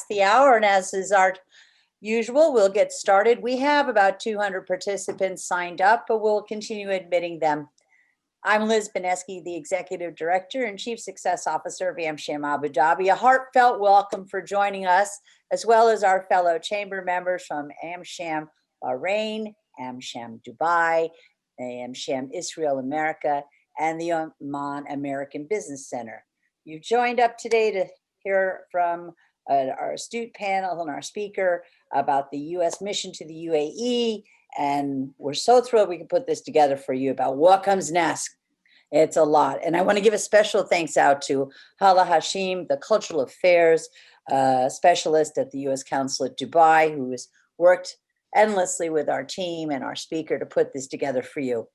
the hour, and as is our usual, we'll get started. We have about 200 participants signed up, but we'll continue admitting them. I'm Liz Beneski, the Executive Director and Chief Success Officer of AmSham Abu Dhabi. A heartfelt welcome for joining us, as well as our fellow chamber members from AmSham Bahrain, AmSham Dubai, AmSham Israel America, and the Oman American Business Center. You've joined up today to hear from our astute panel and our speaker about the U.S. mission to the UAE. And we're so thrilled we can put this together for you about what comes next. It's a lot. And I want to give a special thanks out to Hala Hashim, the cultural affairs specialist at the U.S. Consulate Dubai, who has worked endlessly with our team and our speaker to put this together for you.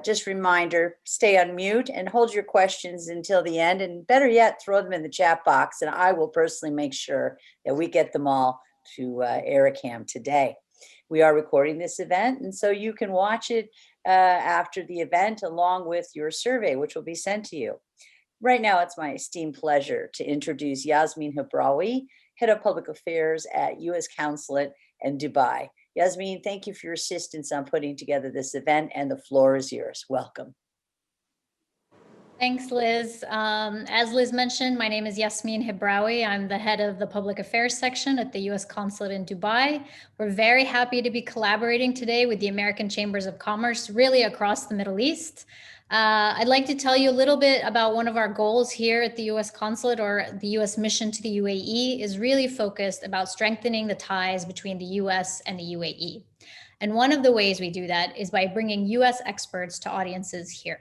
Just reminder, stay on mute and hold your questions until the end, and better yet, throw them in the chat box, and I will personally make sure that we get them all to Ericam today. We are recording this event, and so you can watch it after the event along with your survey, which will be sent to you. Right now, it's my esteemed pleasure to introduce Yasmin Hebraoui, Head of Public Affairs at U.S. Consulate in Dubai. Yasmin, thank you for your assistance on putting together this event, and the floor is yours. Welcome. Thanks, Liz. As Liz mentioned, my name is Yasmin Hebraoui. I'm the head of the public affairs section at the U.S. Consulate in Dubai. We're very happy to be collaborating today with the American Chambers of Commerce, really across the Middle East. I'd like to tell you a little bit about one of our goals here at the U.S. Consulate, or the U.S. mission to the UAE, is really focused about strengthening the ties between the U.S. and the UAE. And one of the ways we do that is by bringing U.S. experts to audiences here,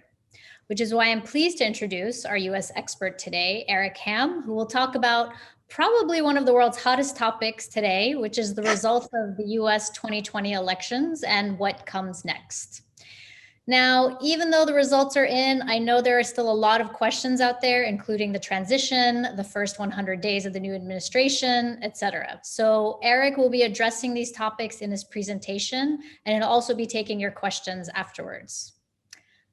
which is why I'm pleased to introduce our U.S. expert today, Eric Ham, who will talk about probably one of the world's hottest topics today, which is the results of the U.S. 2020 elections and what comes next. Now, even though the results are in, I know there are still a lot of questions out there, including the transition, the first 100 days of the new administration, et cetera. So Eric will be addressing these topics in his presentation, and he'll also be taking your questions afterwards.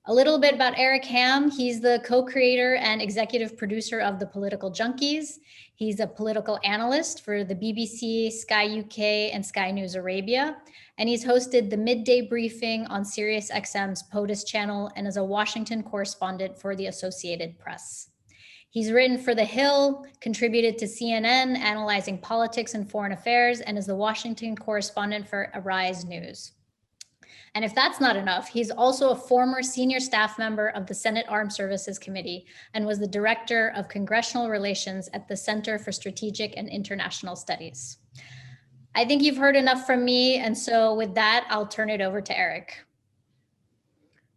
A little bit about Eric Ham. He's the co-creator and executive producer of The Political Junkies. He's a political analyst for the BBC, Sky UK, and Sky News Arabia. And he's hosted the midday briefing on SiriusXM's POTUS channel and is a Washington correspondent for the Associated Press. He's written for The Hill, contributed to CNN, analyzing politics and foreign affairs, and is the Washington correspondent for Arise News. And if that's not enough, he's also a former senior staff member of the Senate Armed Services Committee and was the director of congressional relations at the Center for Strategic and International Studies. I think you've heard enough from me. And so with that, I'll turn it over to Eric.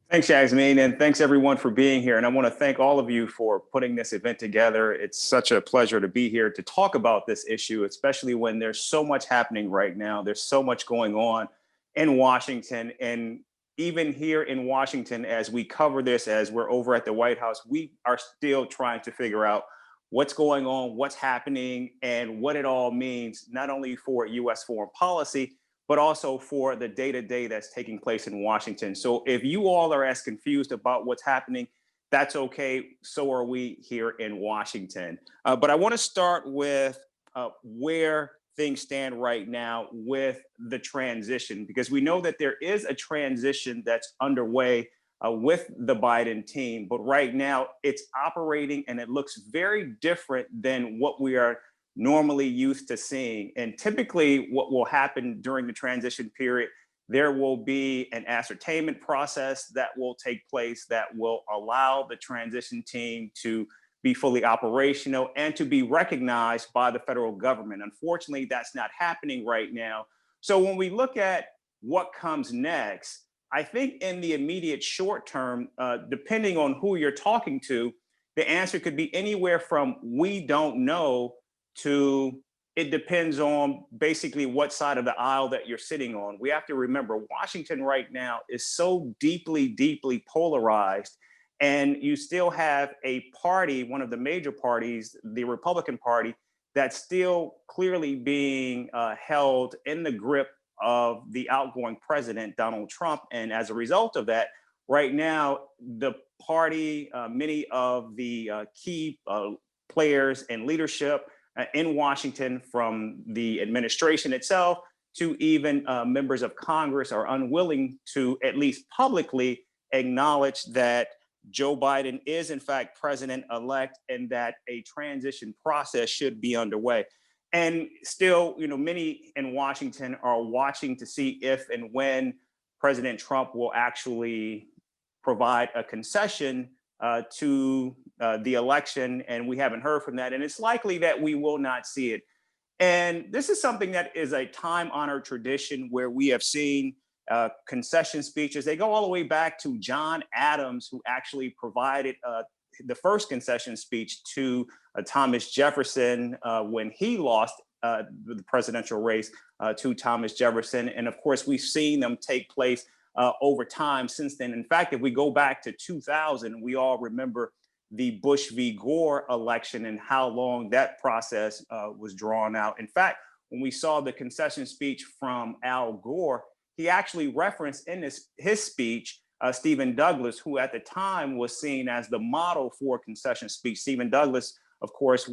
Thanks, Yasmin, and thanks everyone for being here. And I want to thank all of you for putting this event together. It's such a pleasure to be here to talk about this issue, especially when there's so much happening right now. There's so much going on in Washington, and even here in Washington, as we cover this, as we're over at the White House, we are still trying to figure out what's going on, what's happening, and what it all means, not only for U.S. foreign policy, but also for the day-to-day that's taking place in Washington. So if you all are as confused about what's happening, that's okay. So are we here in Washington. But I want to start with where things stand right now with the transition, because we know that there is a transition that's underway with the Biden team, but right now it's operating and it looks very different than what we are normally used to seeing. And typically what will happen during the transition period, there will be an ascertainment process that will take place that will allow the transition team to be fully operational and to be recognized by the federal government. Unfortunately, that's not happening right now. So when we look at what comes next, I think in the immediate short term, depending on who you're talking to, the answer could be anywhere from "we don't know" to "it depends on" basically what side of the aisle that you're sitting on. We have to remember Washington right now is so deeply, deeply polarized. And you still have a party, one of the major parties, the Republican Party, that's still clearly being held in the grip of the outgoing president, Donald Trump. And as a result of that, right now, the party, many of the key players and leadership in Washington, from the administration itself to even members of Congress, are unwilling to at least publicly acknowledge that Joe Biden is in fact president-elect and that a transition process should be underway. And still, many in Washington are watching to see if and when President Trump will actually provide a concession to the election, and we haven't heard from that. And it's likely that we will not see it. And this is something that is a time-honored tradition where we have seen concession speeches. They go all the way back to John Adams, who actually provided the first concession speech to Thomas Jefferson when he lost the presidential race to Thomas Jefferson. And of course, we've seen them take place over time since then. In fact, if we go back to 2000, we all remember the Bush v. Gore election and how long that process was drawn out. In fact, when we saw the concession speech from Al Gore, he actually referenced in his speech Stephen Douglas, who at the time was seen as the model for concession speech. Stephen Douglas, of course,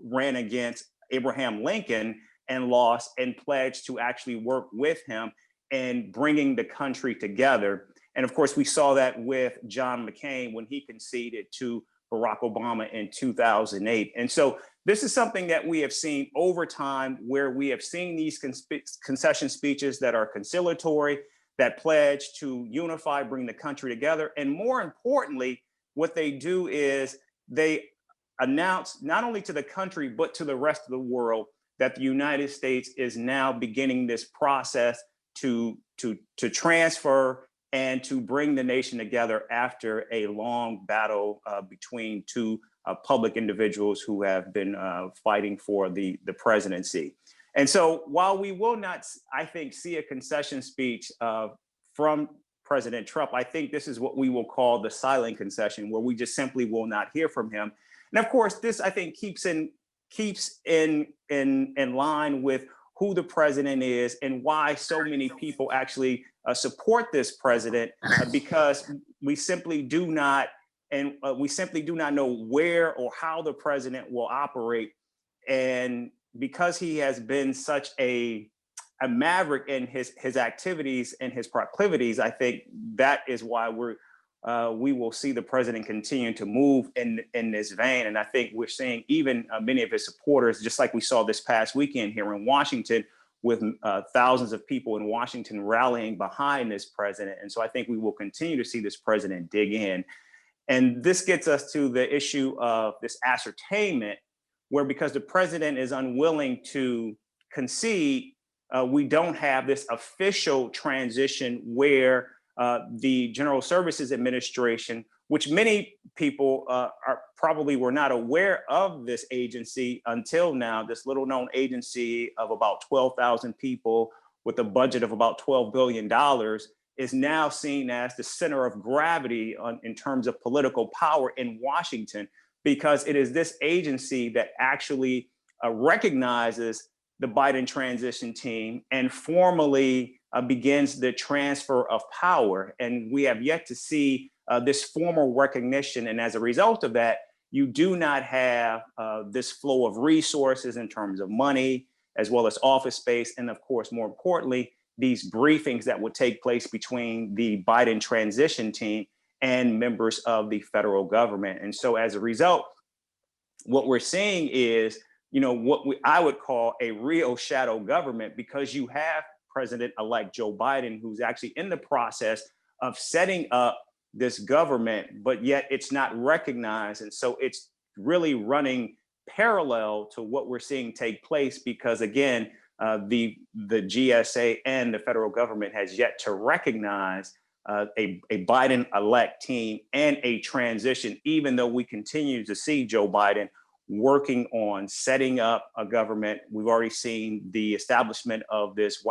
ran against Abraham Lincoln and lost, and pledged to actually work with him in bringing the country together. And of course, we saw that with John McCain when he conceded to Barack Obama in 2008. And so this is something that we have seen over time, where we have seen these concession speeches that are conciliatory, that pledge to unify, bring the country together. And more importantly, what they do is they announce not only to the country, but to the rest of the world that the United States is now beginning this process to transfer and to bring the nation together after a long battle between two public individuals who have been fighting for the presidency. And so while we will not, I think, see a concession speech from President Trump, I think this is what we will call the silent concession, where we just simply will not hear from him. And of course, this, I think, keeps in line with who the president is and why so many people actually support this president, because we simply do not know where or how the president will operate. And because he has been such a maverick in his activities and his proclivities, I think that is why we will see the president continue to move in this vein. And I think we're seeing even many of his supporters, just like we saw this past weekend here in Washington, with thousands of people in Washington rallying behind this president. And so I think we will continue to see this president dig in. And this gets us to the issue of this ascertainment, where because the president is unwilling to concede, we don't have this official transition where the General Services Administration, which many people were not aware of this agency until now, this little known agency of about 12,000 people with a budget of about $12 billion, is now seen as the center of gravity in terms of political power in Washington, because it is this agency that actually recognizes the Biden transition team and formally begins the transfer of power. And we have yet to see this formal recognition. And as a result of that, you do not have this flow of resources in terms of money, as well as office space. And of course, more importantly, these briefings that would take place between the Biden transition team and members of the federal government. And so as a result, what we're seeing is, I would call a real shadow government, because you have President-elect Joe Biden, who's actually in the process of setting up this government, but yet it's not recognized. And so it's really running parallel to what we're seeing take place, because again, the GSA and the federal government has yet to recognize a Biden-elect team and a transition, even though we continue to see Joe Biden working on setting up a government. We've already seen the establishment of this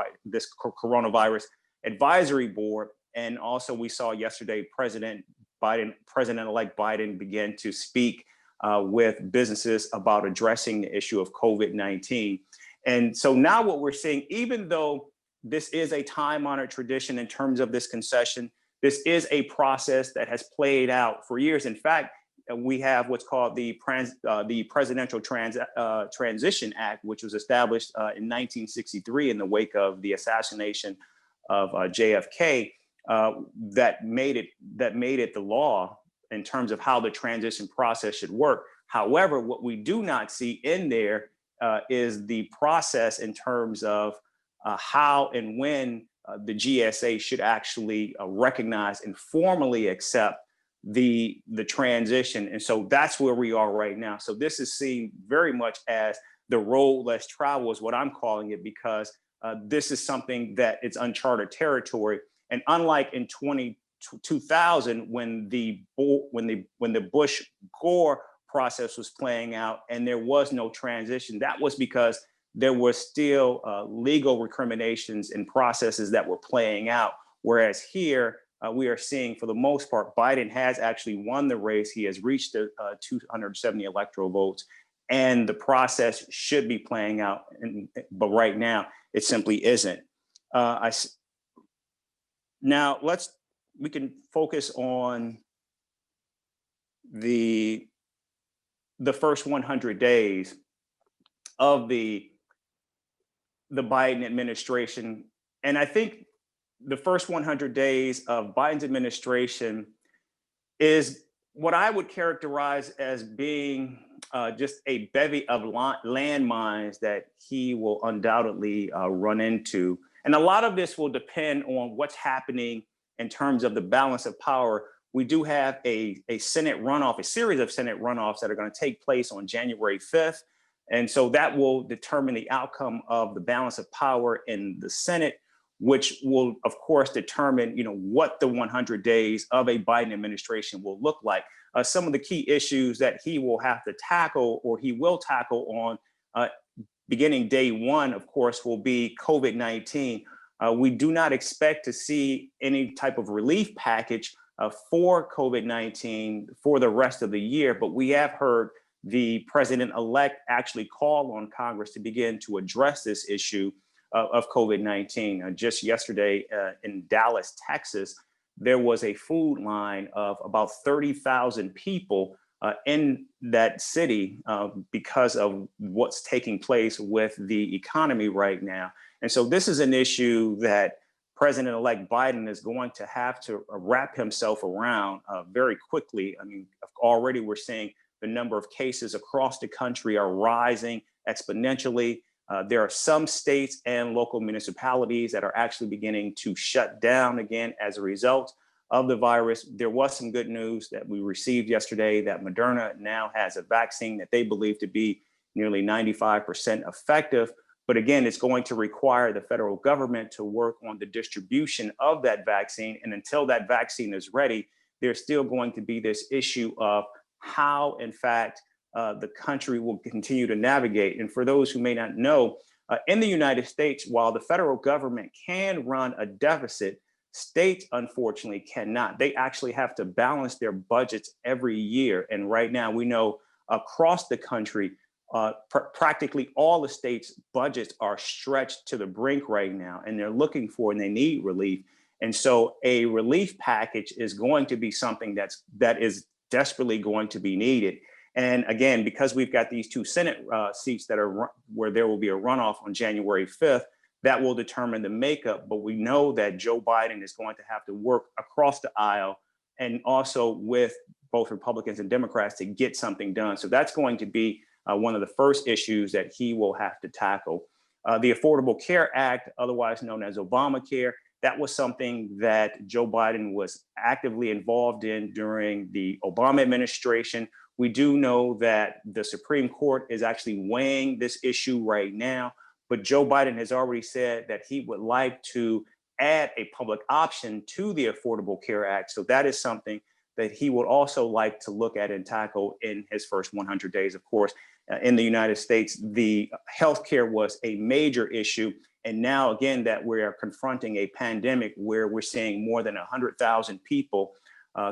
coronavirus advisory board. And also we saw yesterday, President-elect Biden began to speak with businesses about addressing the issue of COVID-19. And so now what we're seeing, even though this is a time-honored tradition in terms of this concession, this is a process that has played out for years. In fact, we have what's called the Presidential Transition Act, which was established in 1963 in the wake of the assassination of JFK, that made it the law in terms of how the transition process should work. However, what we do not see in there is the process in terms of how and when the GSA should actually recognize and formally accept the transition. And so that's where we are right now. So this is seen very much as the road less traveled is what I'm calling it, because this is something that it's uncharted territory. And unlike in 2000, when the Bush-Gore process was playing out and there was no transition, that was because there were still legal recriminations and processes that were playing out. Whereas here, we are seeing, for the most part, Biden has actually won the race. He has reached the 270 electoral votes, and the process should be playing out. But right now, it simply isn't. Now, we can focus on the first 100 days of the Biden administration. And I think the first 100 days of Biden's administration is what I would characterize as being just a bevy of landmines that he will undoubtedly run into. And a lot of this will depend on what's happening in terms of the balance of power. We do have a Senate runoff, a series of Senate runoffs that are going to take place on January 5th. And so that will determine the outcome of the balance of power in the Senate, which will, of course, determine, what the 100 days of a Biden administration will look like. Some of the key issues that he will have to tackle, or he will tackle on beginning day one, of course, will be COVID-19. We do not expect to see any type of relief package for COVID-19 for the rest of the year, but we have heard the president-elect actually call on Congress to begin to address this issue of COVID-19. Just yesterday in Dallas, Texas, there was a food line of about 30,000 people in that city because of what's taking place with the economy right now. And so this is an issue that President-elect Biden is going to have to wrap himself around very quickly. I mean, already we're seeing the number of cases across the country are rising exponentially. There are some states and local municipalities that are actually beginning to shut down again as a result of the virus. There was some good news that we received yesterday that Moderna now has a vaccine that they believe to be nearly 95% effective. But again, it's going to require the federal government to work on the distribution of that vaccine. And until that vaccine is ready, there's still going to be this issue of how, in fact, the country will continue to navigate. And for those who may not know, in the United States, while the federal government can run a deficit, states, unfortunately, cannot. They actually have to balance their budgets every year. And right now, we know across the country, practically all the states' budgets are stretched to the brink right now, and they're looking for and they need relief. And so a relief package is going to be something that is desperately going to be needed. And again, because we've got these two Senate seats that are where there will be a runoff on January 5th, that will determine the makeup. But we know that Joe Biden is going to have to work across the aisle and also with both Republicans and Democrats to get something done. So that's going to be one of the first issues that he will have to tackle. The Affordable Care Act, otherwise known as Obamacare, that was something that Joe Biden was actively involved in during the Obama administration. We do know that the Supreme Court is actually weighing this issue right now, but Joe Biden has already said that he would like to add a public option to the Affordable Care Act. So that is something that he would also like to look at and tackle in his first 100 days. Of course, in the United States, the healthcare was a major issue. And now, again, that we are confronting a pandemic where we're seeing more than 100,000 people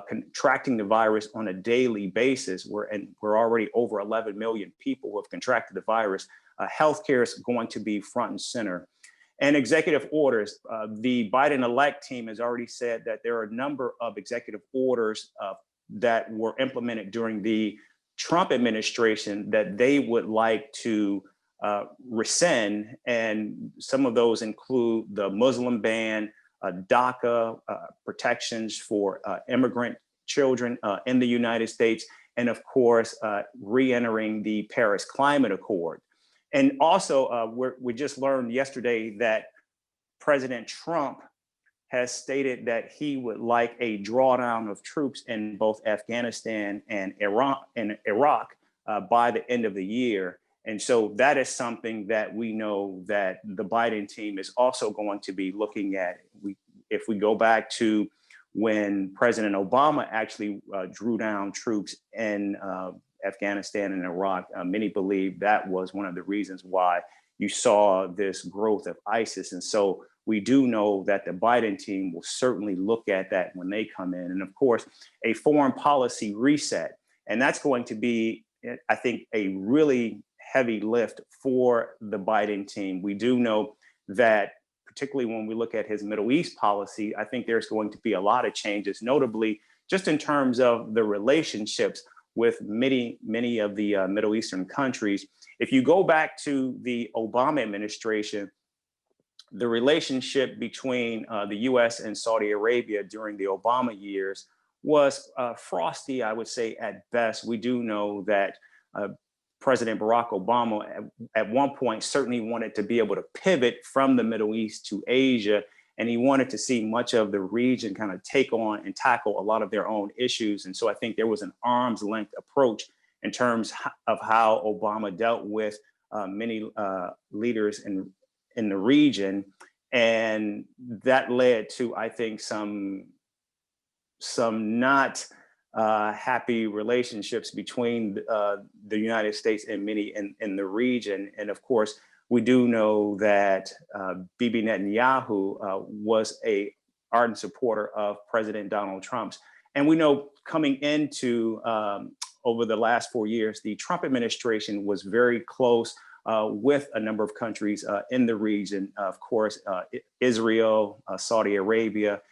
contracting the virus on a daily basis. We're already over 11 million people who have contracted the virus. Healthcare is going to be front and center. And executive orders, the Biden-elect team has already said that there are a number of executive orders that were implemented during the Trump administration that they would like to rescind. And some of those include the Muslim ban, DACA protections for immigrant children in the United States, and of course, re-entering the Paris Climate Accord. And also, we just learned yesterday that President Trump has stated that he would like a drawdown of troops in both Afghanistan and Iraq by the end of the year. And so that is something that we know that the Biden team is also going to be looking at. If we go back to when President Obama actually drew down troops in Afghanistan and Iraq, many believe that was one of the reasons why you saw this growth of ISIS. And so we do know that the Biden team will certainly look at that when they come in. And of course, a foreign policy reset. And that's going to be, I think, a really heavy lift for the Biden team. We do know that, particularly when we look at his Middle East policy, I think there's going to be a lot of changes, notably just in terms of the relationships with many of the Middle Eastern countries. If you go back to the Obama administration, the relationship between the US and Saudi Arabia during the Obama years was frosty, I would say, at best. We do know that President Barack Obama at one point certainly wanted to be able to pivot from the Middle East to Asia, and he wanted to see much of the region kind of take on and tackle a lot of their own issues. And so I think there was an arm's length approach in terms of how Obama dealt with many leaders in the region. And that led to, I think, some not happy relationships between the United States and many in the region. And of course, we do know that Bibi Netanyahu was an ardent supporter of President Donald Trump's. And we know coming into over the last 4 years, the Trump administration was very close with a number of countries in the region, of course, Israel, Saudi Arabia.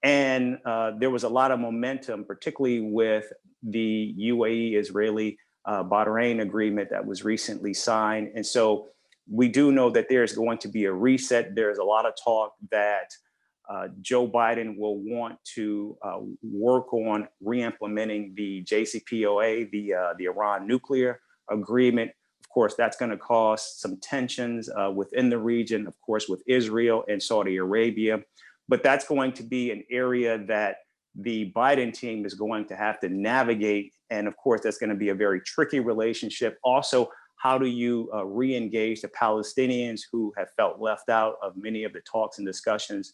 And there was a lot of momentum, particularly with the UAE-Israeli Bahrain agreement that was recently signed. And so we do know that there's going to be a reset. There's a lot of talk that Joe Biden will want to work on re-implementing the JCPOA, the Iran nuclear agreement. Of course, that's going to cause some tensions within the region, of course, with Israel and Saudi Arabia. But that's going to be an area that the Biden team is going to have to navigate. And of course, that's going to be a very tricky relationship. Also, how do you re-engage the Palestinians who have felt left out of many of the talks and discussions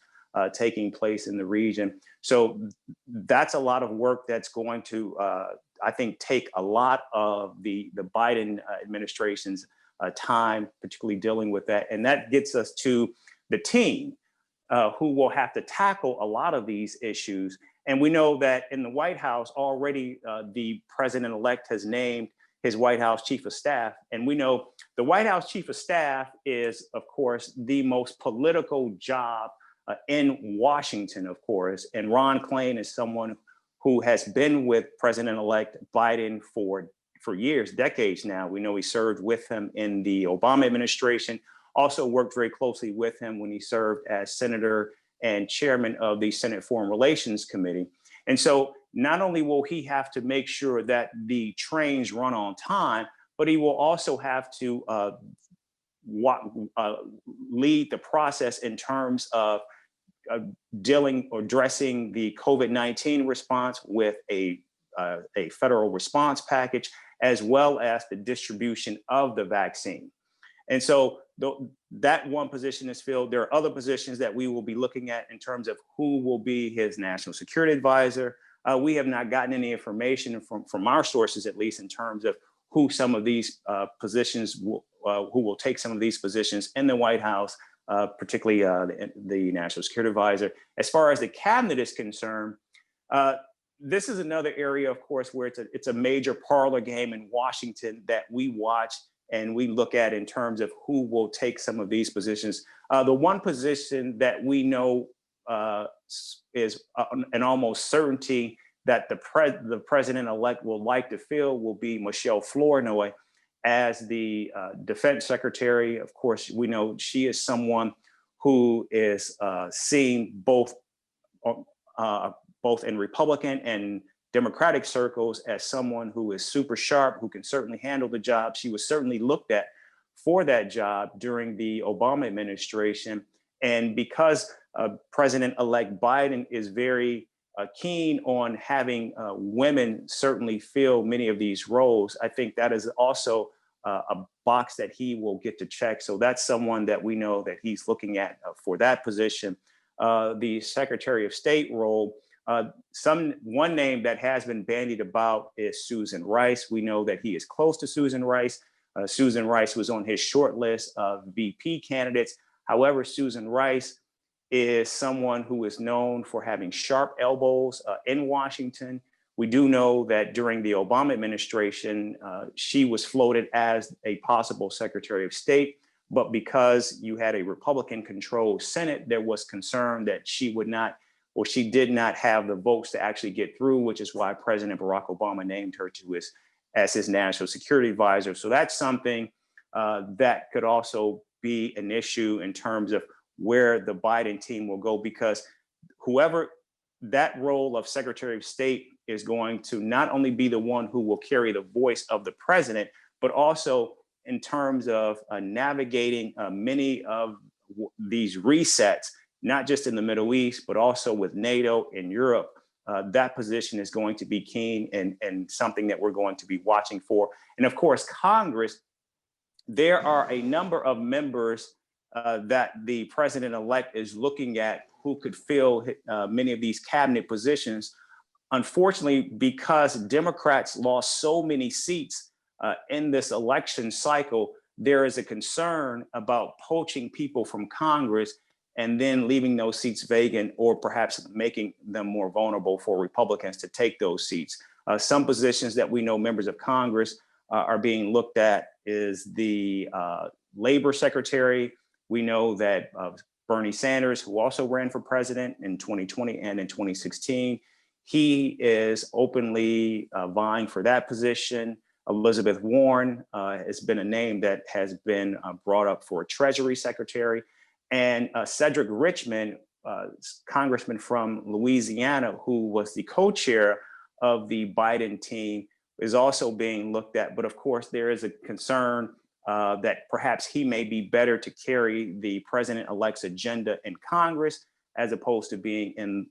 taking place in the region? So that's a lot of work that's going to, I think, take a lot of the Biden administration's time, particularly dealing with that. And that gets us to the team who will have to tackle a lot of these issues. And we know that in the White House already, the president-elect has named his White House chief of staff. And we know the White House chief of staff is, of course, the most political job in Washington, of course. And Ron Klain is someone who has been with President-elect Biden for years, decades now. We know he served with him in the Obama administration, also worked very closely with him when he served as senator and chairman of the Senate Foreign Relations Committee. And so not only will he have to make sure that the trains run on time, but he will also have to lead the process in terms of dealing or addressing the COVID-19 response with a federal response package, as well as the distribution of the vaccine. And so that one position is filled. There are other positions that we will be looking at in terms of who will be his national security advisor. We have not gotten any information from our sources, at least in terms of who some of these positions, who will take some of these positions in the White House, particularly the national security advisor. As far as the cabinet is concerned, this is another area, of course, where it's a major parlor game in Washington that we watch and we look at in terms of who will take some of these positions. The one position that we know is an almost certainty that the president-elect will like to fill will be Michelle Flournoy as the defense secretary. Of course, we know she is someone who is seen both in Republican and Democratic circles as someone who is super sharp, who can certainly handle the job. She was certainly looked at for that job during the Obama administration. And because President-elect Biden is very keen on having women certainly fill many of these roles, I think that is also a box that he will get to check. So that's someone that we know that he's looking at for that position. The Secretary of State role, one name that has been bandied about is Susan Rice. We know that he is close to Susan Rice. Susan Rice was on his short list of VP candidates. However, Susan Rice is someone who is known for having sharp elbows in Washington. We do know that during the Obama administration, she was floated as a possible Secretary of State, but because you had a Republican-controlled Senate, there was concern that she would not, or she did not have the votes to actually get through, which is why President Barack Obama named her as his national security advisor. So that's something that could also be an issue in terms of where the Biden team will go, because whoever that role of Secretary of State is going to not only be the one who will carry the voice of the president, but also in terms of navigating many of these resets, not just in the Middle East, but also with NATO and Europe. That position is going to be keen and something that we're going to be watching for. And of course, Congress, there are a number of members that the president-elect is looking at who could fill many of these cabinet positions. Unfortunately, because Democrats lost so many seats in this election cycle, there is a concern about poaching people from Congress and then leaving those seats vacant, or perhaps making them more vulnerable for Republicans to take those seats. Some positions that we know members of Congress are being looked at is the labor secretary. We know that Bernie Sanders, who also ran for president in 2020 and in 2016, he is openly vying for that position. Elizabeth Warren has been a name that has been brought up for a Treasury secretary. And Cedric Richmond, congressman from Louisiana, who was the co-chair of the Biden team, is also being looked at. But of course, there is a concern that perhaps he may be better to carry the president-elect's agenda in Congress as opposed to being in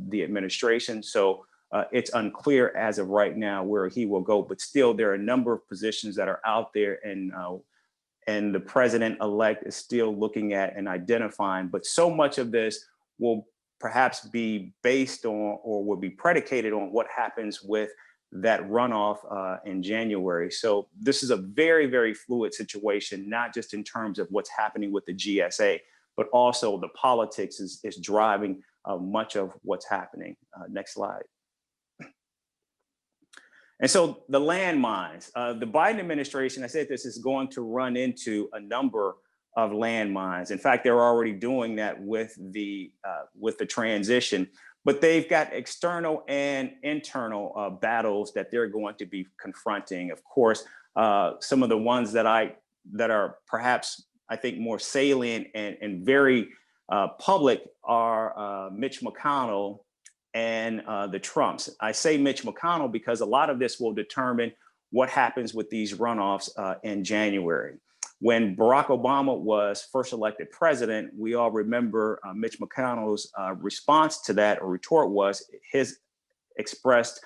the administration. So it's unclear as of right now where he will go, but still there are a number of positions that are out there, and the president-elect is still looking at and identifying. But so much of this will perhaps be based on, or will be predicated on, what happens with that runoff in January. So this is a very, very fluid situation, not just in terms of what's happening with the GSA, but also the politics is driving much of what's happening. Next slide. And so the landmines, the Biden administration, I said this, is going to run into a number of landmines. In fact, they're already doing that with the transition, but they've got external and internal battles that they're going to be confronting. Of course, some of the ones that are perhaps, I think, more salient and very public are Mitch McConnell and the Trumps. I say Mitch McConnell because a lot of this will determine what happens with these runoffs in January. When Barack Obama was first elected president, we all remember Mitch McConnell's response to that, or retort, was his expressed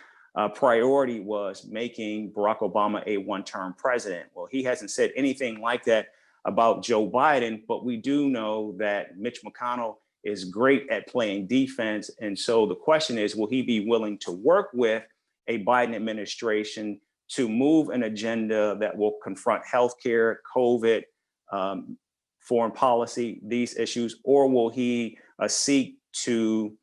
priority was making Barack Obama a one-term president. Well, he hasn't said anything like that about Joe Biden, but we do know that Mitch McConnell is great at playing defense. And so the question is, will he be willing to work with a Biden administration to move an agenda that will confront healthcare, COVID, foreign policy, these issues, or will he seek to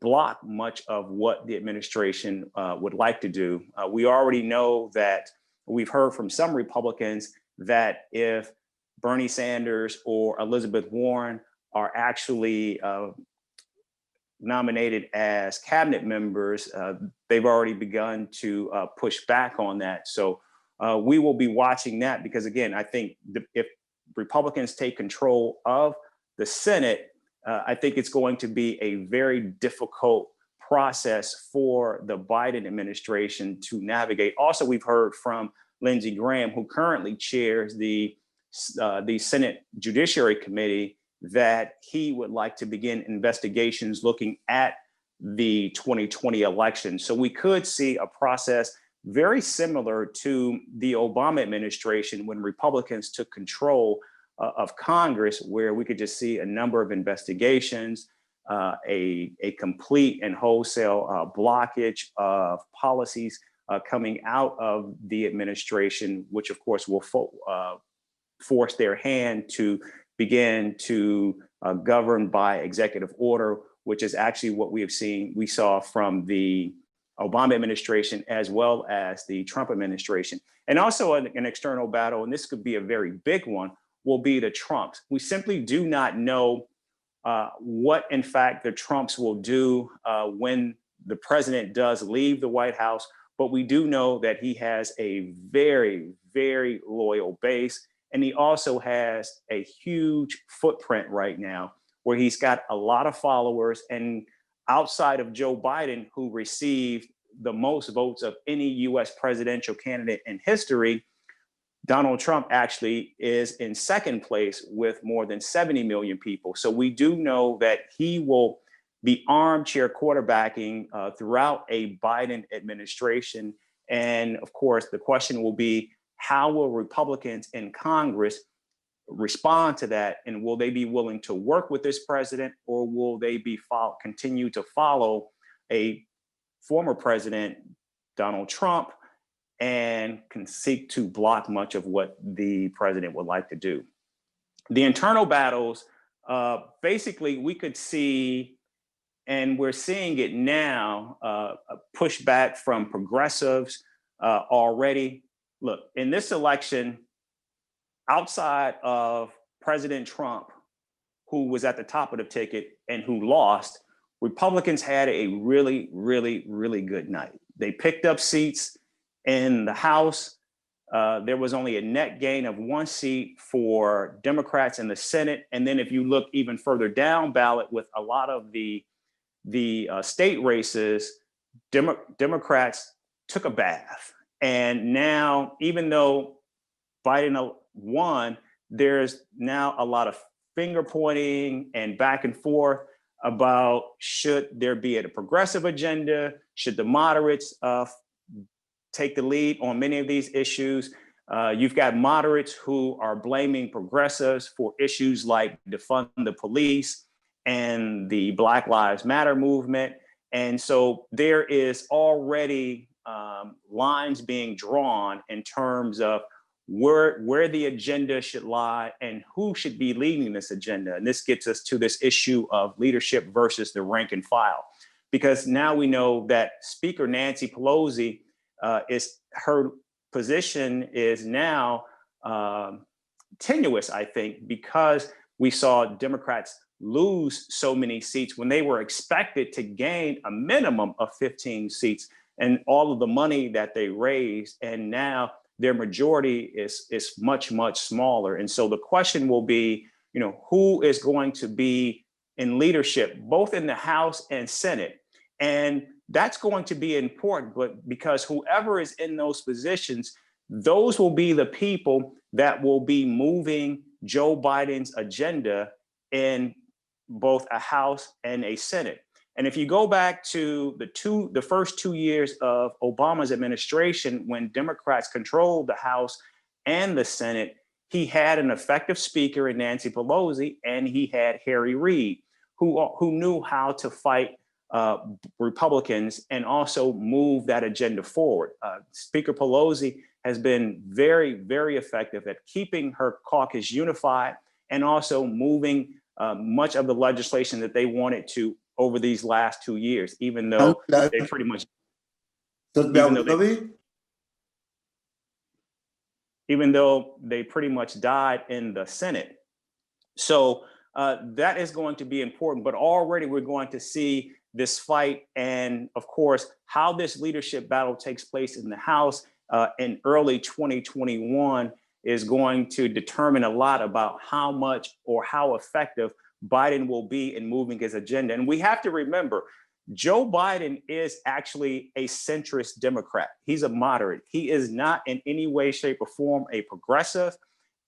block much of what the administration would like to do? We already know that we've heard from some Republicans that if Bernie Sanders or Elizabeth Warren are actually nominated as cabinet members, they've already begun to push back on that. So we will be watching that because, again, I think if Republicans take control of the Senate, I think it's going to be a very difficult process for the Biden administration to navigate. Also, we've heard from Lindsey Graham, who currently chairs the Senate Judiciary Committee, that he would like to begin investigations looking at the 2020 election. So we could see a process very similar to the Obama administration when Republicans took control of Congress, where we could just see a number of investigations, a complete and wholesale blockage of policies coming out of the administration, which of course will force their hand to begin to govern by executive order, which is actually what we saw from the Obama administration as well as the Trump administration. And also an external battle, and this could be a very big one, will be the Trumps. We simply do not know what, in fact, the Trumps will do when the president does leave the White House, but we do know that he has a very, very loyal base. And he also has a huge footprint right now where he's got a lot of followers. And outside of Joe Biden, who received the most votes of any US presidential candidate in history, Donald Trump actually is in second place with more than 70 million people. So we do know that he will be armchair quarterbacking throughout a Biden administration. And of course, the question will be, how will Republicans in Congress respond to that? And will they be willing to work with this president, or will they continue to follow a former president, Donald Trump, and can seek to block much of what the president would like to do? The internal battles, basically, we could see, and we're seeing it now, a pushback from progressives already. Look, in this election, outside of President Trump, who was at the top of the ticket and who lost, Republicans had a really, really, really good night. They picked up seats in the House. There was only a net gain of 1 seat for Democrats in the Senate. And then if you look even further down ballot with a lot of the state races, Democrats took a bath. And now, even though Biden won, there's now a lot of finger pointing and back and forth about should there be a progressive agenda? Should the moderates take the lead on many of these issues? You've got moderates who are blaming progressives for issues like defund the police and the Black Lives Matter movement. And so there is already lines being drawn in terms of where the agenda should lie and who should be leading this agenda. And this gets us to this issue of leadership versus the rank and file, because now we know that Speaker Nancy Pelosi her position is now tenuous, I think, because we saw Democrats lose so many seats when they were expected to gain a minimum of 15 seats, and all of the money that they raised, and now their majority is much, much smaller. And so the question will be, who is going to be in leadership, both in the House and Senate? And that's going to be important, but because whoever is in those positions, those will be the people that will be moving Joe Biden's agenda in both a House and a Senate. And if you go back to the first 2 years of Obama's administration, when Democrats controlled the House and the Senate, he had an effective speaker in Nancy Pelosi, and he had Harry Reid, who knew how to fight Republicans and also move that agenda forward. Speaker Pelosi has been very, very effective at keeping her caucus unified and also moving much of the legislation that they wanted to over these last 2 years, even though they pretty much, even though they pretty much died in the Senate. So that is going to be important. But already we're going to see this fight, and of course, how this leadership battle takes place in the House in early 2021 is going to determine a lot about how much or how effective Biden will be in moving his agenda. And we have to remember, Joe Biden is actually a centrist Democrat. He's a moderate. He is not in any way, shape, or form a progressive.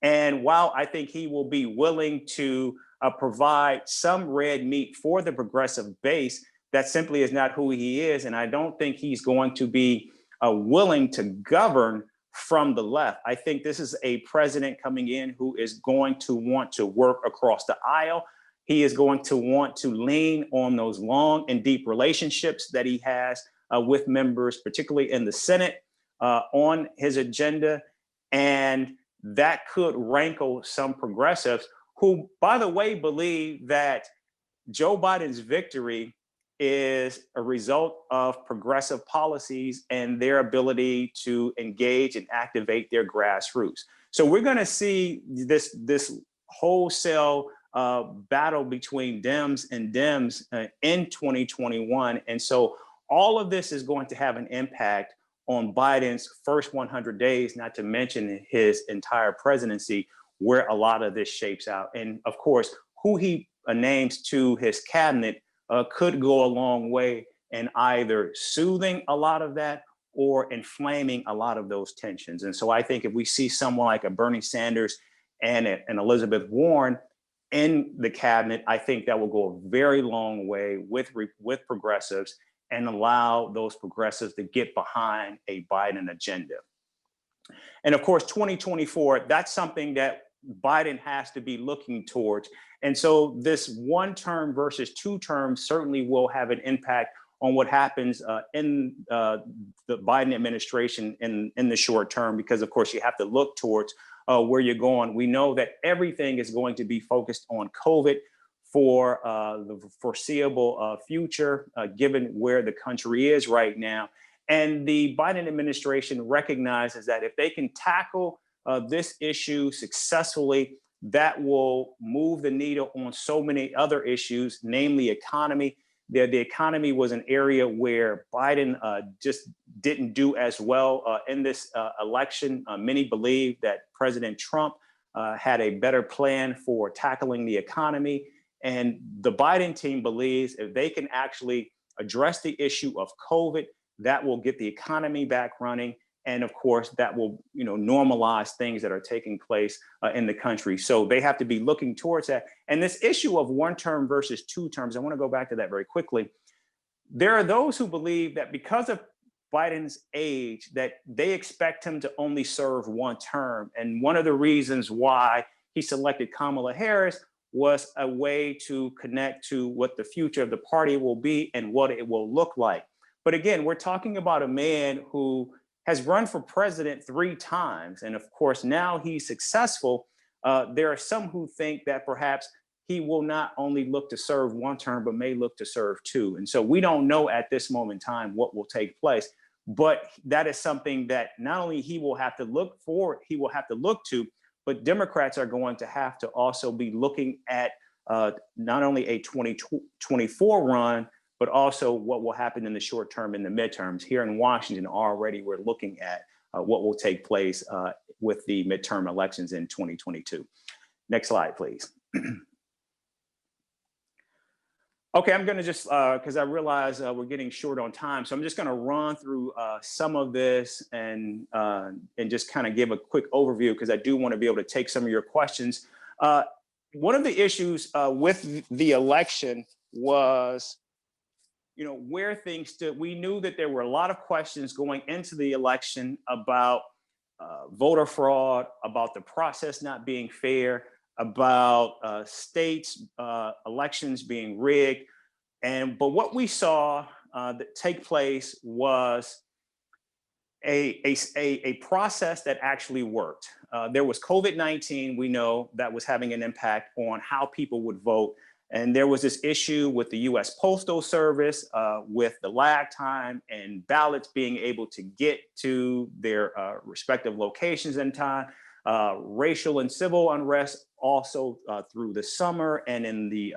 And while I think he will be willing to provide some red meat for the progressive base, that simply is not who he is. And I don't think he's going to be willing to govern from the left. I think this is a president coming in who is going to want to work across the aisle. He is going to want to lean on those long and deep relationships that he has with members, particularly in the Senate, on his agenda. And that could rankle some progressives who, by the way, believe that Joe Biden's victory is a result of progressive policies and their ability to engage and activate their grassroots. So we're going to see this wholesale battle between Dems and Dems in 2021. And so all of this is going to have an impact on Biden's first 100 days, not to mention his entire presidency, where a lot of this shapes out. And of course, who he names to his cabinet could go a long way in either soothing a lot of that or inflaming a lot of those tensions. And so I think if we see someone like a Bernie Sanders and an Elizabeth Warren in the cabinet, I think that will go a very long way with progressives and allow those progressives to get behind a Biden agenda. And of course, 2024, that's something that Biden has to be looking towards. And so this one term versus two terms certainly will have an impact on what happens in the Biden administration in the short term, because of course you have to look towards where you're going. We know that everything is going to be focused on COVID for the foreseeable future, given where the country is right now. And the Biden administration recognizes that if they can tackle this issue successfully, that will move the needle on so many other issues, namely economy. The economy was an area where Biden just didn't do as well in this election. Many believe that President Trump had a better plan for tackling the economy. And the Biden team believes if they can actually address the issue of COVID, that will get the economy back running. And of course, that will normalize things that are taking place in the country. So they have to be looking towards that. And this issue of one term versus two terms, I want to go back to that very quickly. There are those who believe that because of Biden's age, that they expect him to only serve one term. And one of the reasons why he selected Kamala Harris was a way to connect to what the future of the party will be and what it will look like. But again, we're talking about a man who has run for president 3 times. And of course, now he's successful. There are some who think that perhaps he will not only look to serve one term, but may look to serve 2. And so we don't know at this moment in time what will take place. But that is something that not only he will have to look to, but Democrats are going to have to also be looking at not only a 2024 run, but also what will happen in the short term in the midterms. Here in Washington already, we're looking at what will take place with the midterm elections in 2022. Next slide, please. Okay, I'm gonna just, because I realize we're getting short on time, so I'm just gonna run through some of this and just kind of give a quick overview, because I do want to be able to take some of your questions. One of the issues with the election was where things stood. We knew that there were a lot of questions going into the election about voter fraud, about the process not being fair, about states' elections being rigged. But what we saw that take place was a process that actually worked. There was COVID-19, we know, that was having an impact on how people would vote. And there was this issue with the US Postal Service with the lag time and ballots being able to get to their respective locations in time. racial and civil unrest also through the summer and in the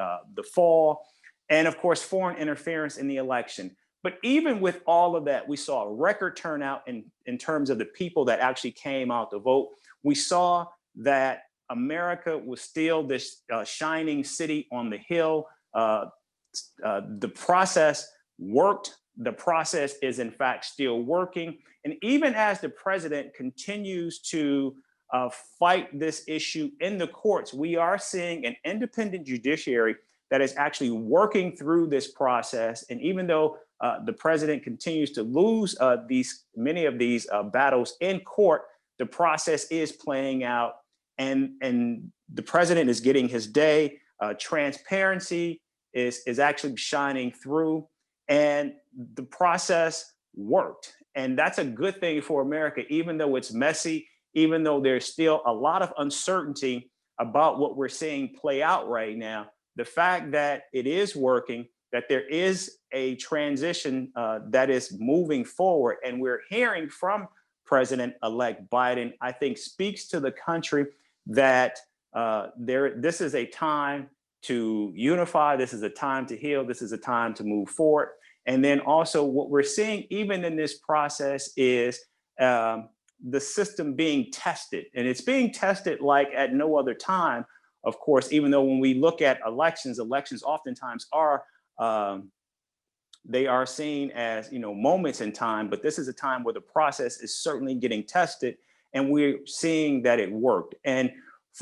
fall, and of course, foreign interference in the election. But even with all of that, we saw a record turnout in terms of the people that actually came out to vote. We saw that America was still this shining city on the hill. The process worked. The process is in fact still working. And even as the president continues to fight this issue in the courts, we are seeing an independent judiciary that is actually working through this process. And even though the president continues to lose many of these battles in court, the process is playing out, and the president is getting his day. Transparency is actually shining through, and the process worked. And that's a good thing for America, even though it's messy, even though there's still a lot of uncertainty about what we're seeing play out right now. The fact that it is working, that there is a transition that is moving forward, and we're hearing from President-elect Biden, I think speaks to the country that this is a time to unify, this is a time to heal, this is a time to move forward. And then also what we're seeing even in this process is the system being tested, and it's being tested like at no other time. Of course, even though when we look at elections oftentimes are they are seen as, moments in time, but this is a time where the process is certainly getting tested, and we're seeing that it worked. And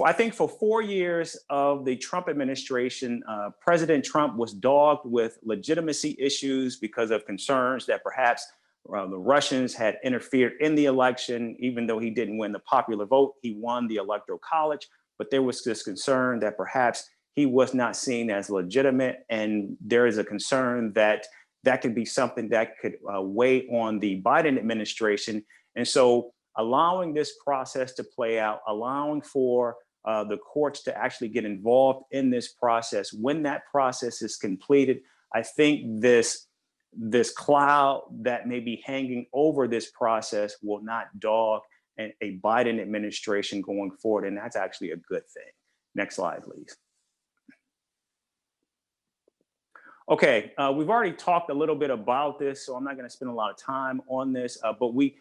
I think for 4 years of the Trump administration, President Trump was dogged with legitimacy issues because of concerns that perhaps the Russians had interfered in the election. Even though he didn't win the popular vote, he won the Electoral College. But there was this concern that perhaps he was not seen as legitimate. And there is a concern that that could be something that could weigh on the Biden administration. And so allowing this process to play out, allowing for the courts to actually get involved in this process, when that process is completed, I think this cloud that may be hanging over this process will not dog a Biden administration going forward. And that's actually a good thing. Next slide, please. Okay, we've already talked a little bit about this, so I'm not going to spend a lot of time on this, but we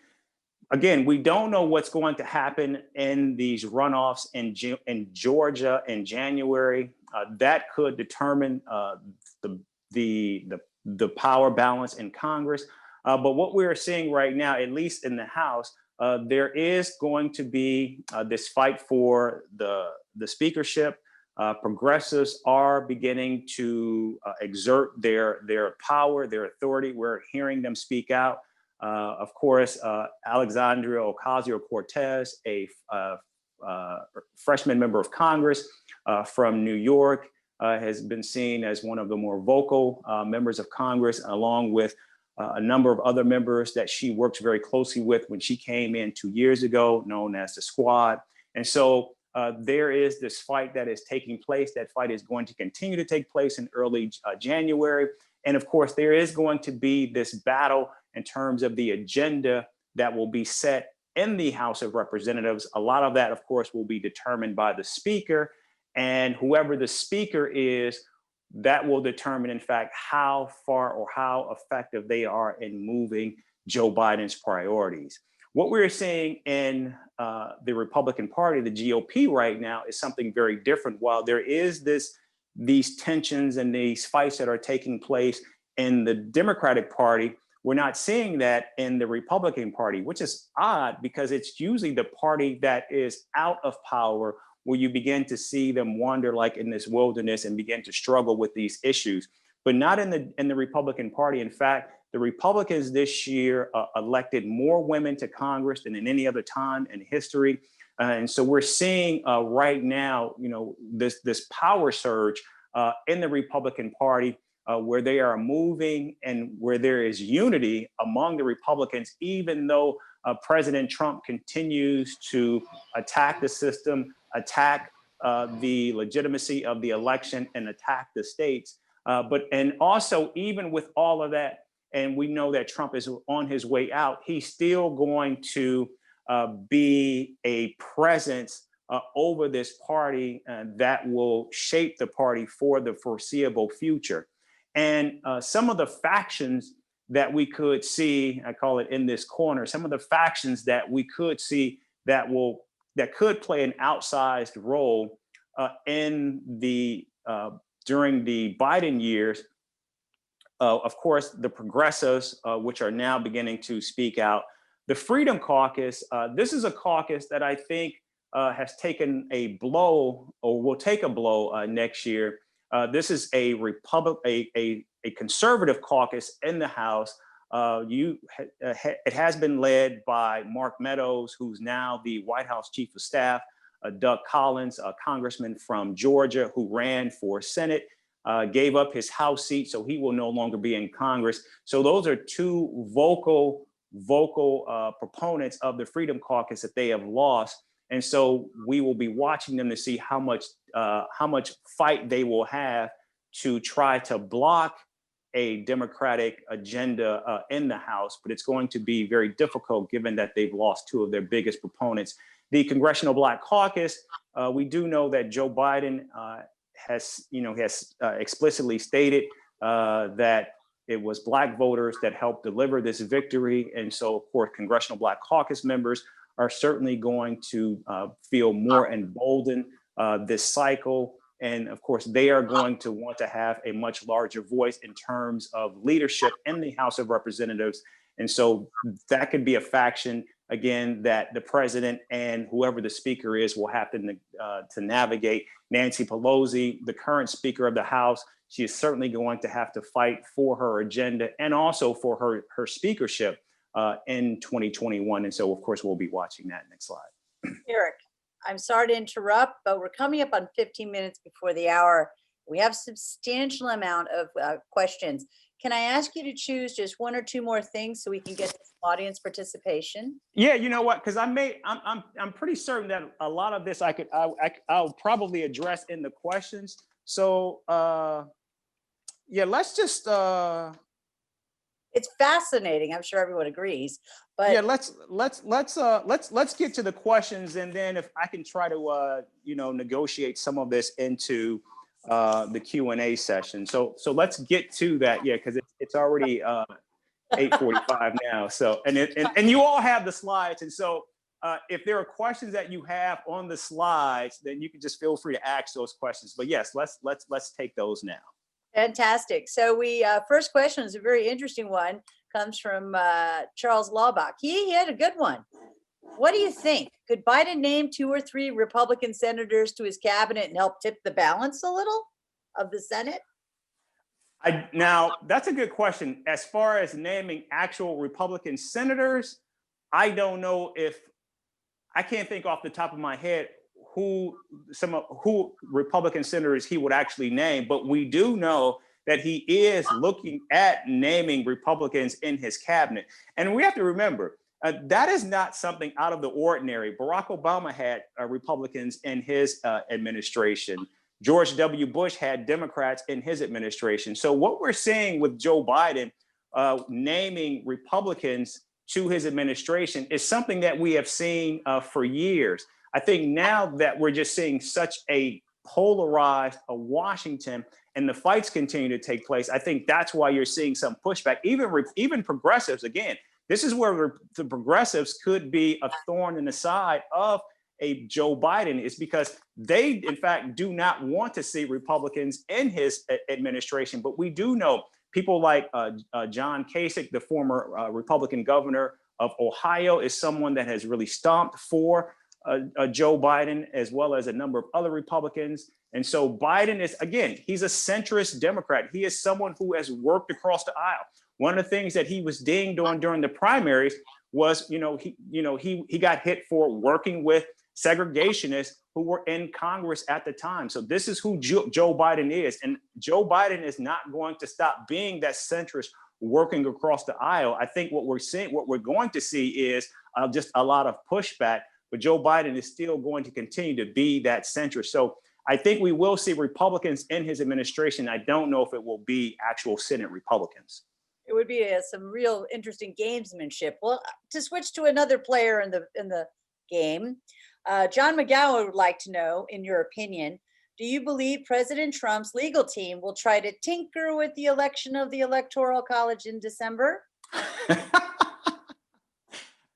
don't know what's going to happen in these runoffs in Georgia in January. That could determine the power balance in Congress. But what we're seeing right now, at least in the House, there is going to be this fight for the speakership. Progressives are beginning to exert their power, their authority. We're hearing them speak out. Of course, Alexandria Ocasio-Cortez, a freshman member of Congress from New York, has been seen as one of the more vocal members of Congress, along with a number of other members that she works very closely with when she came in 2 years ago, known as the Squad. And so there is this fight that is taking place. That fight is going to continue to take place in early January. And of course, there is going to be this battle in terms of the agenda that will be set in the House of Representatives. A lot of that, of course, will be determined by the Speaker. And whoever the Speaker is, that will determine, in fact, how far or how effective they are in moving Joe Biden's priorities. What we're seeing in the Republican Party, the GOP right now, is something very different. While there is these tensions and these fights that are taking place in the Democratic Party, we're not seeing that in the Republican Party, which is odd because it's usually the party that is out of power where you begin to see them wander like in this wilderness and begin to struggle with these issues, but not in the Republican Party. In fact, the Republicans this year elected more women to Congress than in any other time in history. And so we're seeing right now, this power surge in the Republican Party where they are moving and where there is unity among the Republicans, even though President Trump continues to attack the system, attack the legitimacy of the election, and attack the states. And also, even with all of that, and we know that Trump is on his way out, he's still going to be a presence over this party that will shape the party for the foreseeable future. And some of the factions that we could see, I call it in this corner, some of the factions that we could see that could play an outsized role in the during the Biden years. Of course, the progressives, which are now beginning to speak out. The Freedom Caucus, this is a caucus that I think has taken a blow, or will take a blow next year. This is a conservative caucus in the House. It has been led by Mark Meadows, who's now the White House Chief of Staff, Doug Collins, a congressman from Georgia who ran for Senate, gave up his House seat, so he will no longer be in Congress. So those are two vocal proponents of the Freedom Caucus that they have lost. And so we will be watching them to see how much fight they will have to try to block a Democratic agenda in the House, but it's going to be very difficult given that they've lost two of their biggest proponents. The Congressional Black Caucus, we do know that Joe Biden has explicitly stated that it was Black voters that helped deliver this victory. And so, of course, Congressional Black Caucus members are certainly going to feel more emboldened this cycle. And of course, they are going to want to have a much larger voice in terms of leadership in the House of Representatives. And so that could be a faction, again, that the president and whoever the speaker is will have to navigate. Nancy Pelosi, the current Speaker of the House, she is certainly going to have to fight for her agenda and also for her speakership in 2021. And so, of course, we'll be watching that. Next slide. Eric, I'm sorry to interrupt, but we're coming up on 15 minutes before the hour. We have a substantial amount of questions. Can I ask you to choose just one or two more things so we can get audience participation? Yeah, you know what? Because I'm pretty certain that a lot of this I'll probably address in the questions. So yeah, let's just. It's fascinating. I'm sure everyone agrees. But yeah, let's get to the questions, and then if I can try to negotiate some of this into the Q&A session. So let's get to that. Yeah, because it's already 8:45 now. So and you all have the slides, and so if there are questions that you have on the slides, then you can just feel free to ask those questions. But yes, let's take those now. Fantastic. So first question is a very interesting one. Comes from Charles Laubach. He had a good one. What do you think? Could Biden name 2 or 3 Republican senators to his cabinet and help tip the balance a little of the Senate? Now, that's a good question. As far as naming actual Republican senators, I don't know I can't think off the top of my head who Republican senators he would actually name, but we do know that he is looking at naming Republicans in his cabinet. And we have to remember, that is not something out of the ordinary. Barack Obama had Republicans in his administration. George W. Bush had Democrats in his administration. So what we're seeing with Joe Biden naming Republicans to his administration is something that we have seen for years. I think now that we're just seeing such a polarized Washington and the fights continue to take place, I think that's why you're seeing some pushback. Even progressives, again, this is where the progressives could be a thorn in the side of a Joe Biden, is because they, in fact, do not want to see Republicans in his administration. But we do know people like John Kasich, the former Republican governor of Ohio, is someone that has really stomped for Joe Biden, as well as a number of other Republicans. And so Biden is, again, he's a centrist Democrat. He is someone who has worked across the aisle. One of the things that he was dinged on during the primaries was, he got hit for working with segregationists who were in Congress at the time. So this is who Joe Biden is. And Joe Biden is not going to stop being that centrist working across the aisle. I think what we're going to see is just a lot of pushback, but Joe Biden is still going to continue to be that centrist. So I think we will see Republicans in his administration. I don't know if it will be actual Senate Republicans. It would be some real interesting gamesmanship. Well, to switch to another player in the game, John McGowan would like to know, in your opinion, do you believe President Trump's legal team will try to tinker with the election of the Electoral College in December?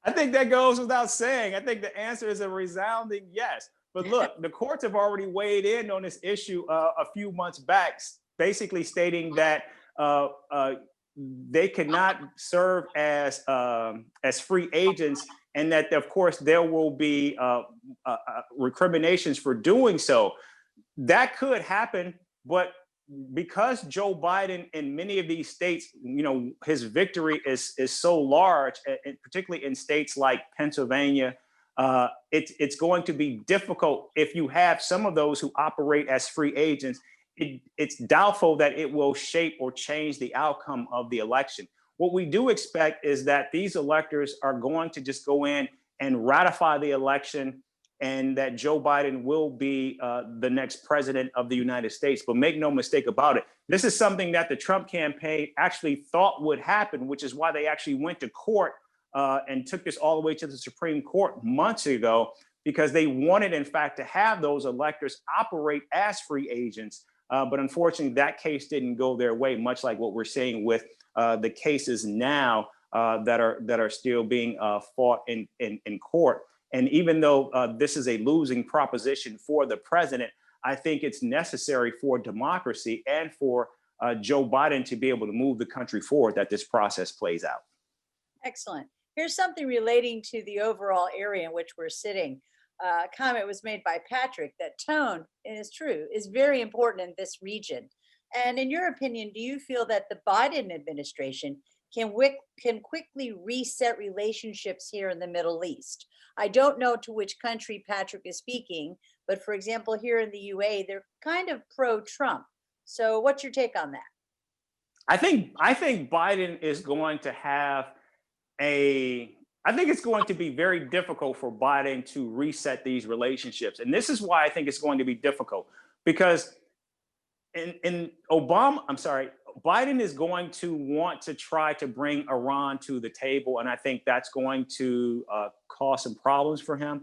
I think that goes without saying. I think the answer is a resounding yes. But look, the courts have already weighed in on this issue a few months back, basically stating that they cannot serve as free agents, and that of course there will be recriminations for doing so. That could happen, but because Joe Biden in many of these states, his victory is so large, and particularly in states like Pennsylvania, it's going to be difficult if you have some of those who operate as free agents. It's doubtful that it will shape or change the outcome of the election. What we do expect is that these electors are going to just go in and ratify the election, and that Joe Biden will be the next president of the United States. But make no mistake about it, this is something that the Trump campaign actually thought would happen, which is why they actually went to court and took this all the way to the Supreme Court months ago, because they wanted, in fact, to have those electors operate as free agents. But unfortunately, that case didn't go their way, much like what we're seeing with the cases now that are still being fought in court. And even though this is a losing proposition for the president, I think it's necessary for democracy and for Joe Biden to be able to move the country forward that this process plays out. Excellent. Here's something relating to the overall area in which we're sitting. A comment was made by Patrick that tone, and it's true, is very important in this region. And in your opinion, do you feel that the Biden administration can quickly reset relationships here in the Middle East? I don't know to which country Patrick is speaking, but for example, here in the UAE, they're kind of pro-Trump. So what's your take on that? I think Biden is going to have I think it's going to be very difficult for Biden to reset these relationships. And this is why I think it's going to be difficult, because Biden is going to want to try to bring Iran to the table. And I think that's going to cause some problems for him.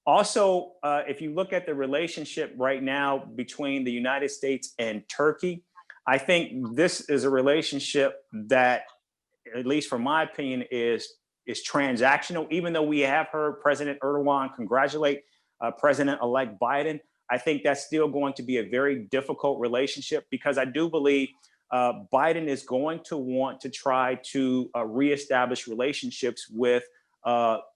Also, if you look at the relationship right now between the United States and Turkey, I think this is a relationship that, at least from my opinion, is transactional. Even though we have heard President Erdogan congratulate President-elect Biden, I think that's still going to be a very difficult relationship, because I do believe Biden is going to want to try to reestablish relationships with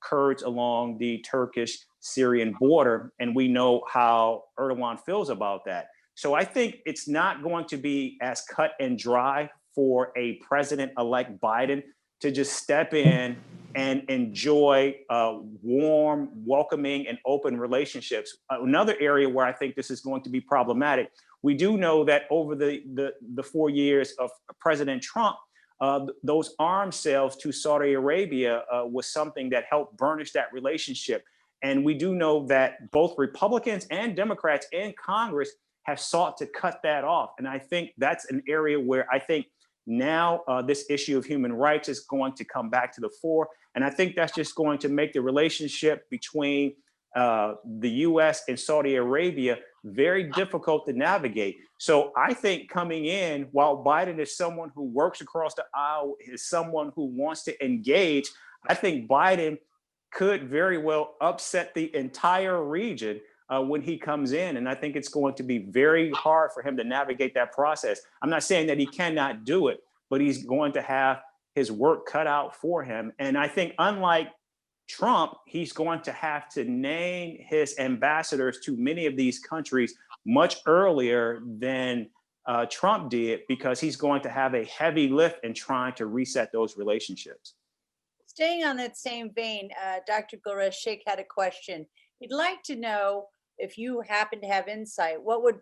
Kurds along the Turkish-Syrian border. And we know how Erdogan feels about that. So I think it's not going to be as cut and dry for a president-elect Biden to just step in and enjoy warm, welcoming, and open relationships. Another area where I think this is going to be problematic, we do know that over the 4 years of President Trump, those arms sales to Saudi Arabia was something that helped burnish that relationship. And we do know that both Republicans and Democrats in Congress have sought to cut that off. And I think that's an area where I think now this issue of human rights is going to come back to the fore. And I think that's just going to make the relationship between the US and Saudi Arabia very difficult to navigate. So I think coming in, while Biden is someone who works across the aisle, is someone who wants to engage, I think Biden could very well upset the entire region when he comes in. And I think it's going to be very hard for him to navigate that process. I'm not saying that he cannot do it, but he's going to have his work cut out for him. And I think, unlike Trump, he's going to have to name his ambassadors to many of these countries much earlier than Trump did, because he's going to have a heavy lift in trying to reset those relationships. Staying on that same vein, Dr. Gulrez Sheikh had a question. He'd like to know, if you happen to have insight, what would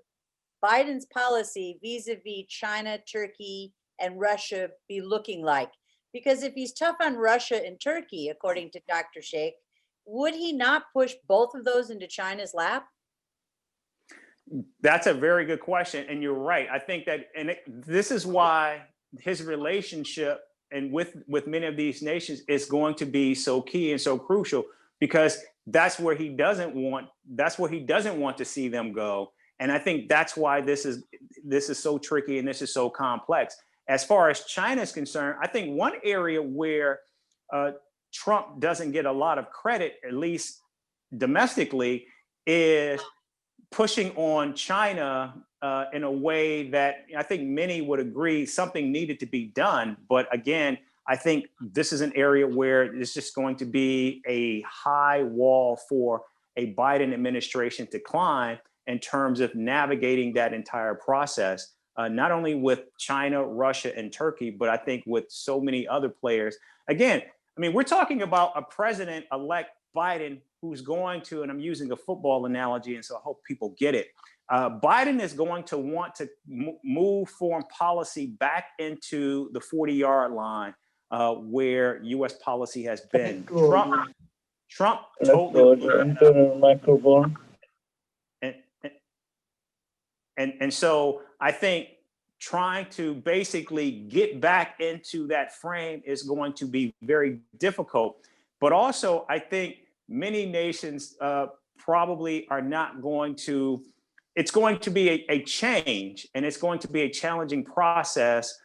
Biden's policy vis-a-vis China, Turkey, and Russia be looking like? Because if he's tough on Russia and Turkey, according to Dr. Sheikh, would he not push both of those into China's lap? That's a very good question. And you're right. I think that, this is why his relationship and with many of these nations, it's going to be so key and so crucial because that's where he doesn't want to see them go. And I think that's why this is so tricky and this is so complex. As far as China is concerned, I think one area where Trump doesn't get a lot of credit, at least domestically, is pushing on China in a way that I think many would agree something needed to be done. But again, I think this is an area where it's just going to be a high wall for a Biden administration to climb in terms of navigating that entire process, not only with China, Russia, and Turkey, but I think with so many other players. Again, I mean, we're talking about a president-elect Biden who's going to, and I'm using a football analogy, and so I hope people get it. Biden is going to want to move foreign policy back into the 40-yard line where U.S. policy has been. Trump totally. And so I think trying to basically get back into that frame is going to be very difficult. But also, I think many nations probably are not going to, it's going to be a change, and it's going to be a challenging process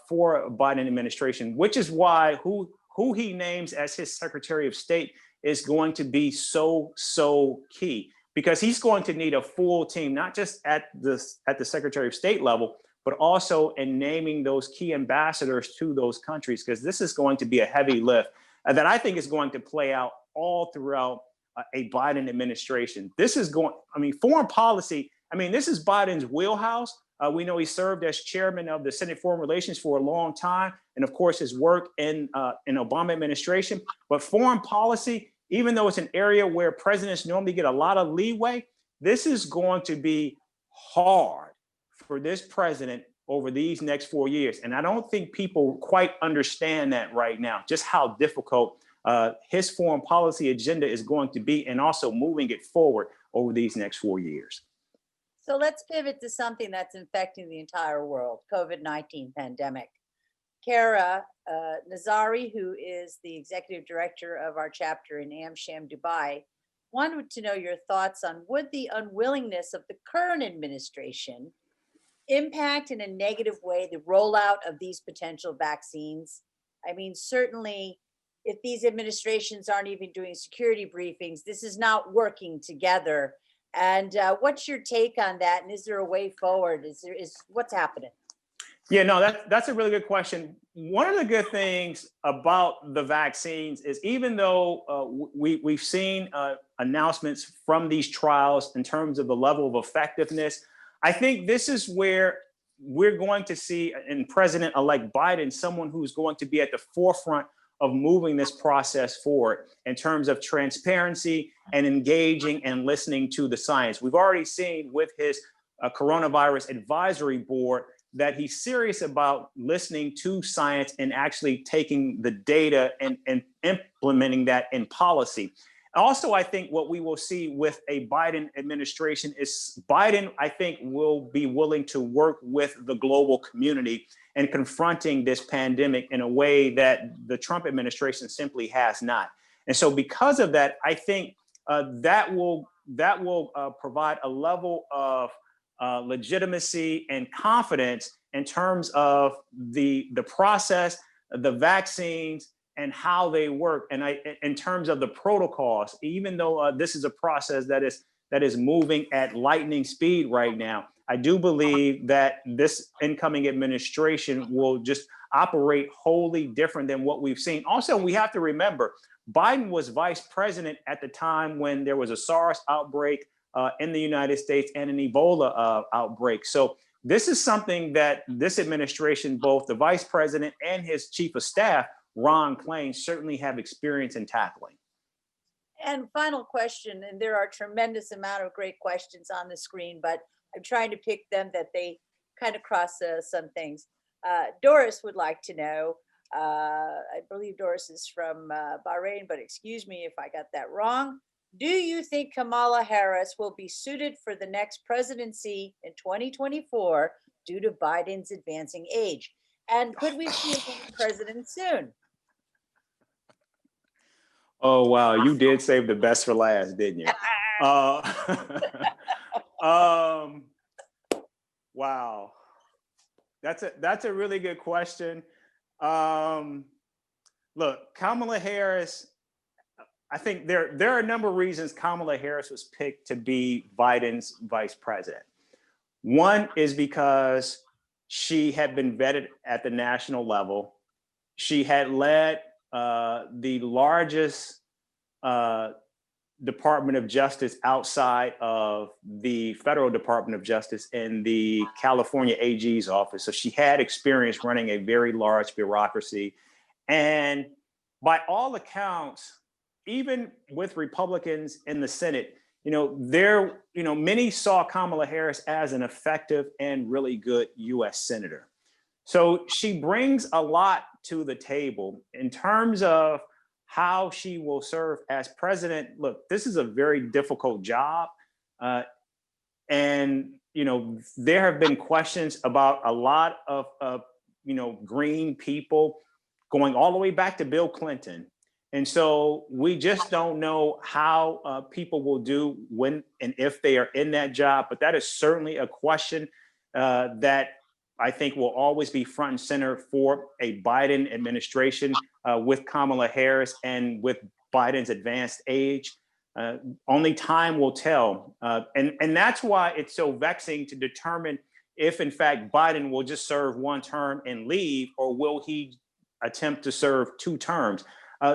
for a Biden administration, which is why who he names as his Secretary of State is going to be so key, because he's going to need a full team, not just at the Secretary of State level, but also in naming those key ambassadors to those countries, because this is going to be a heavy lift that I think is going to play out all throughout a Biden administration. This is going, I mean, foreign policy, I mean, this is Biden's wheelhouse. We know he served as chairman of the Senate Foreign Relations for a long time, and of course his work in Obama administration. But foreign policy, even though it's an area where presidents normally get a lot of leeway, this is going to be hard for this president over these next 4 years. And I don't think people quite understand that right now, just how difficult his foreign policy agenda is going to be, and also moving it forward over these next 4 years. So let's pivot to something that's infecting the entire world, COVID-19 pandemic. Kara Nazari, who is the executive director of our chapter in AmSham Dubai, wanted to know your thoughts on, would the unwillingness of the current administration impact in a negative way the rollout of these potential vaccines? I mean, certainly, if these administrations aren't even doing security briefings, this is not working together. And what's your take on that? And is there a way forward? What's happening? Yeah, no, that's a really good question. One of the good things about the vaccines is, even though we've seen announcements from these trials in terms of the level of effectiveness, I think this is where we're going to see in President-elect Biden someone who's going to be at the forefront of moving this process forward in terms of transparency and engaging and listening to the science. We've already seen with his coronavirus advisory board that he's serious about listening to science and actually taking the data and implementing that in policy. Also, I think what we will see with a Biden administration is Biden, I think, will be willing to work with the global community in confronting this pandemic in a way that the Trump administration simply has not. And so because of that, I think that will provide a level of legitimacy and confidence in terms of the process, the vaccines, and how they work, and in terms of the protocols. Even though this is a process that is moving at lightning speed right now, I do believe that this incoming administration will just operate wholly different than what we've seen. Also, we have to remember, Biden was vice president at the time when there was a SARS outbreak in the United States and an Ebola outbreak. So this is something that this administration, both the vice president and his chief of staff, Ron Klain, certainly have experience in tackling. And final question, and there are a tremendous amount of great questions on the screen, but I'm trying to pick them that they kind of cross some things. Doris would like to know, I believe Doris is from Bahrain, but excuse me if I got that wrong. Do you think Kamala Harris will be suited for the next presidency in 2024 due to Biden's advancing age? And could we see a woman president soon? Oh, wow. You did save the best for last, didn't you? Um, wow. That's a really good question. Look, Kamala Harris, I think there are a number of reasons Kamala Harris was picked to be Biden's vice president. One is because she had been vetted at the national level. She had led the largest Department of Justice outside of the federal Department of Justice in the California AG's office. So she had experience running a very large bureaucracy. And by all accounts, even with Republicans in the Senate, many saw Kamala Harris as an effective and really good US senator. So she brings a lot to the table in terms of how she will serve as president. Look, this is a very difficult job. And there have been questions about a lot of green people going all the way back to Bill Clinton. And so we just don't know how people will do when and if they are in that job. But that is certainly a question that I think will always be front and center for a Biden administration with Kamala Harris and with Biden's advanced age. Only time will tell. And that's why it's so vexing to determine if, in fact, Biden will just serve one term and leave, or will he attempt to serve 2 terms?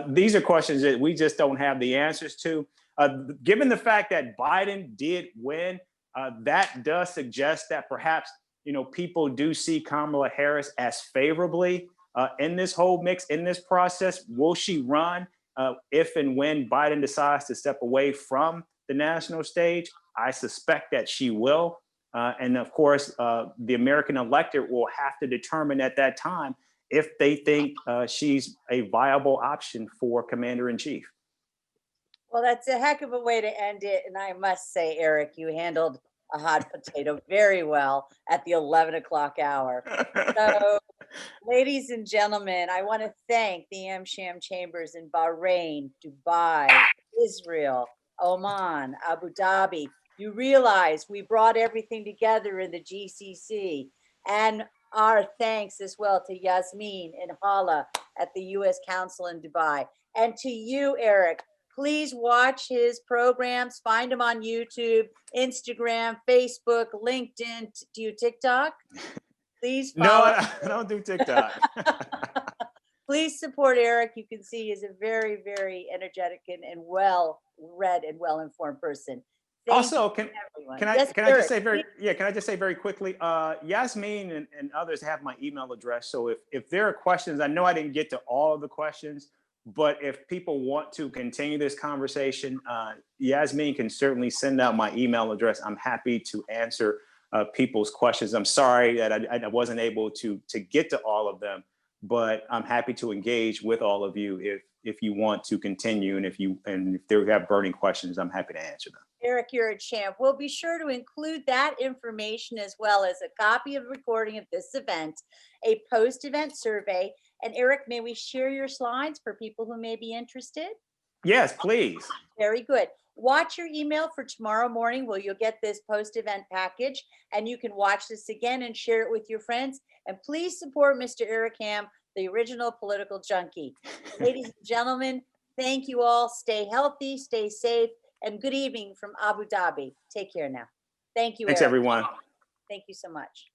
These are questions that we just don't have the answers to. Given the fact that Biden did win, that does suggest that perhaps people do see Kamala Harris as favorably in this whole mix, in this process. Will she run if and when Biden decides to step away from the national stage? I suspect that she will. And of course, the American electorate will have to determine at that time if they think she's a viable option for commander-in-chief. Well, that's a heck of a way to end it. And I must say, Eric, you handled a hot potato very well at the 11 o'clock hour. So, ladies and gentlemen, I want to thank the Amsham Chambers in Bahrain, Dubai, Israel, Oman, Abu Dhabi. You realize we brought everything together in the GCC. And our thanks as well to Yasmin and Hala at the U.S. Council in Dubai. And to you, Eric, please watch his programs. Find him on YouTube, Instagram, Facebook, LinkedIn. Do you TikTok? Please follow. No, I don't do TikTok. Please support Eric. You can see he's a very, very energetic and well-read and well-informed person. Also, can I just say very quickly, Yasmin and others have my email address. So if there are questions, I know I didn't get to all of the questions, but if people want to continue this conversation, Yasmin can certainly send out my email address. I'm happy to answer people's questions. I'm sorry that I wasn't able to get to all of them, but I'm happy to engage with all of you if you want to continue, and if there have burning questions, I'm happy to answer them. Eric, you're a champ. We'll be sure to include that information as well as a copy of the recording of this event, a post-event survey. And Eric, may we share your slides for people who may be interested? Yes, please. Very good. Watch your email for tomorrow morning where you'll get this post-event package, and you can watch this again and share it with your friends. And please support Mr. Eric Ham, the original political junkie. Ladies and gentlemen, thank you all. Stay healthy, stay safe, and good evening from Abu Dhabi. Take care now. Thank you, Thanks, Eric. everyone. Thank you so much.